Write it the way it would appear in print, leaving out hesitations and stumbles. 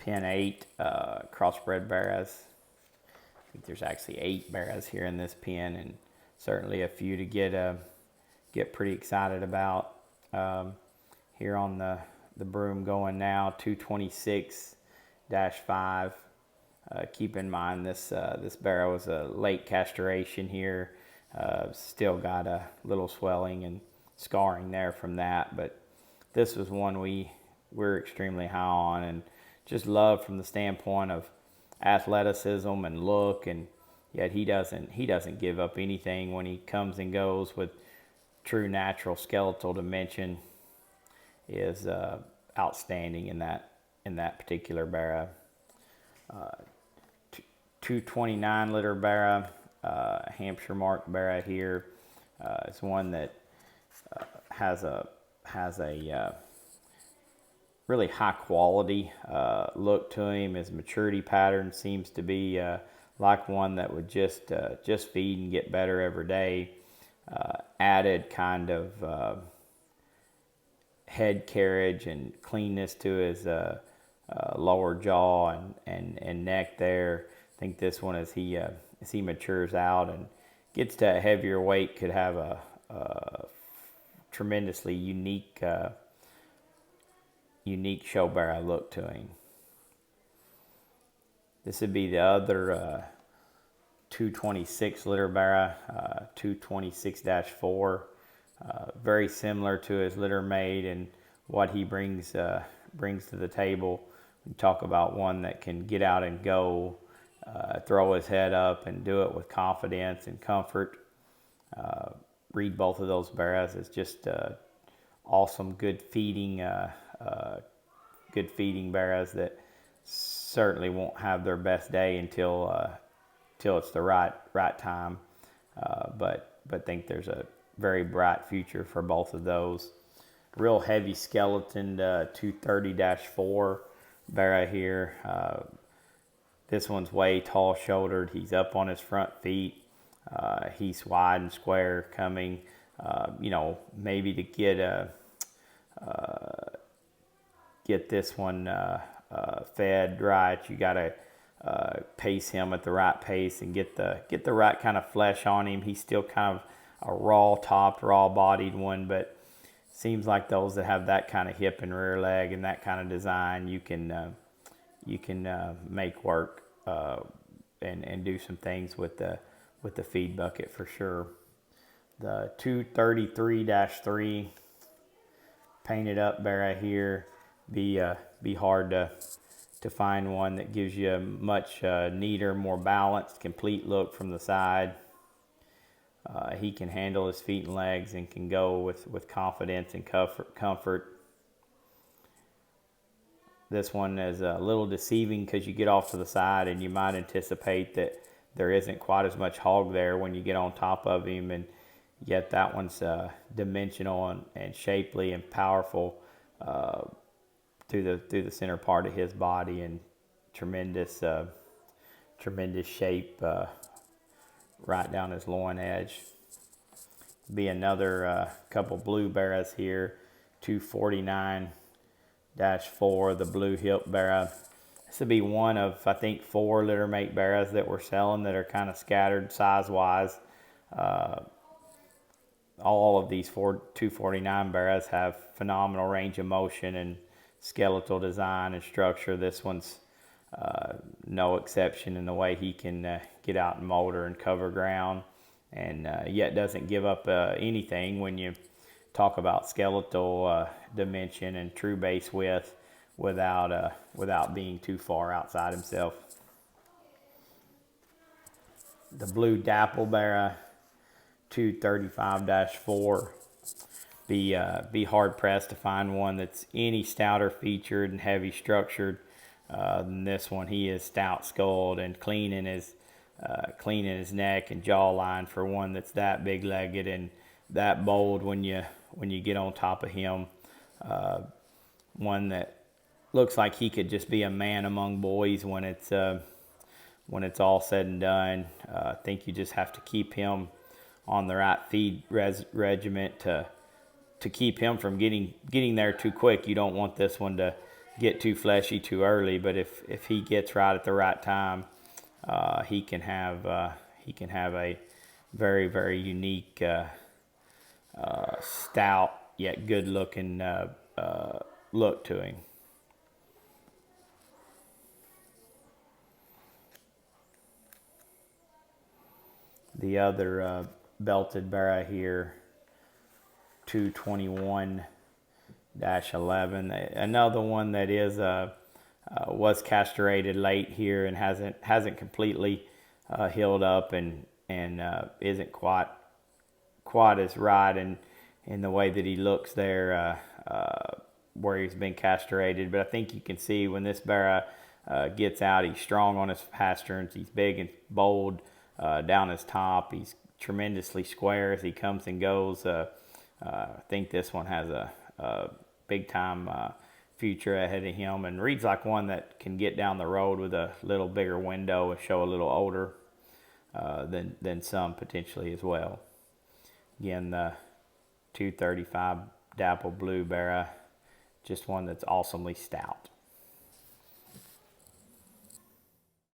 Pen 8 crossbred Barras. I think there's actually 8 Barras here in this pen, and certainly a few to get pretty excited about. Here on the broom going now, 226-5. Keep in mind this barrow was a late castration here. Still got a little swelling and scarring there from that, but this was one we're extremely high on and just love from the standpoint of athleticism and look, and yet he doesn't give up anything when he comes and goes with true natural skeletal dimension. Is outstanding in that particular barrow. 229 litter barrow, Hampshire marked barrow here. It's one that has a really high quality look to him. His maturity pattern seems to be like one that would just feed and get better every day. Added kind of head carriage and cleanness to his lower jaw and neck there. I think this one, as he matures out and gets to a heavier weight, could have a tremendously unique show barrow look to him. This would be the other 226 litter barrow, 226-4. Very similar to his litter mate and what he brings to the table. We talk about one that can get out and go, throw his head up and do it with confidence and comfort. Read both of those barrows as just awesome, good feeding barrows that certainly won't have their best day until it's the right time. But think there's a very bright future for both of those. Real heavy skeleton 230-4 barrow here. This one's way tall shouldered. He's up on his front feet. He's wide and square coming. Maybe to get this one fed right, you gotta pace him at the right pace and get the right kind of flesh on him. He's still kind of a raw bodied one, but seems like those that have that kind of hip and rear leg and that kind of design, you can make work and do some things with the feed bucket for sure. The 233-3 painted up barrow here, be hard to find one that gives you a much neater, more balanced, complete look from the side. He can handle his feet and legs and can go with confidence and comfort. This one is a little deceiving because you get off to the side and you might anticipate that there isn't quite as much hog there when you get on top of him, and yet that one's dimensional and shapely and powerful through the center part of his body, and tremendous shape right down his loin edge. Be another couple blue barrows here, 249-4, the blue hip barrow. This would be one of, I think, 4 litter mate barrows that we're selling that are kind of scattered size-wise. All of these 249 barrows have phenomenal range of motion and skeletal design and structure. This one's no exception in the way he can get out and motor and cover ground, and yet doesn't give up anything when you talk about skeletal dimension and true base width without being too far outside himself. The blue dapple barrow, 235-4. Be hard pressed to find one that's any stouter featured and heavy structured than this one. He is stout skulled and clean in his neck and jawline for one that's that big legged and that bold when you get on top of him. One that looks like he could just be a man among boys when it's all said and done. I think you just have to keep him on the right feed regiment to keep him from getting there too quick. You don't want this one to get too fleshy too early. But if he gets right at the right time, he can have a very very unique stout yet good looking look to him. The other belted barra here, 221-11, another one that is was castrated late here and hasn't completely healed up and isn't quite as right in the way that he looks there where he's been castrated. But I think you can see when this barra gets out, he's strong on his pasterns. He's big and bold down his top. He's tremendously square as he comes and goes. I think this one has a big time future ahead of him, and reads like one that can get down the road with a little bigger window and show a little older than some potentially as well. Again, the 235 Dapple Blue Barra, just one that's awesomely stout.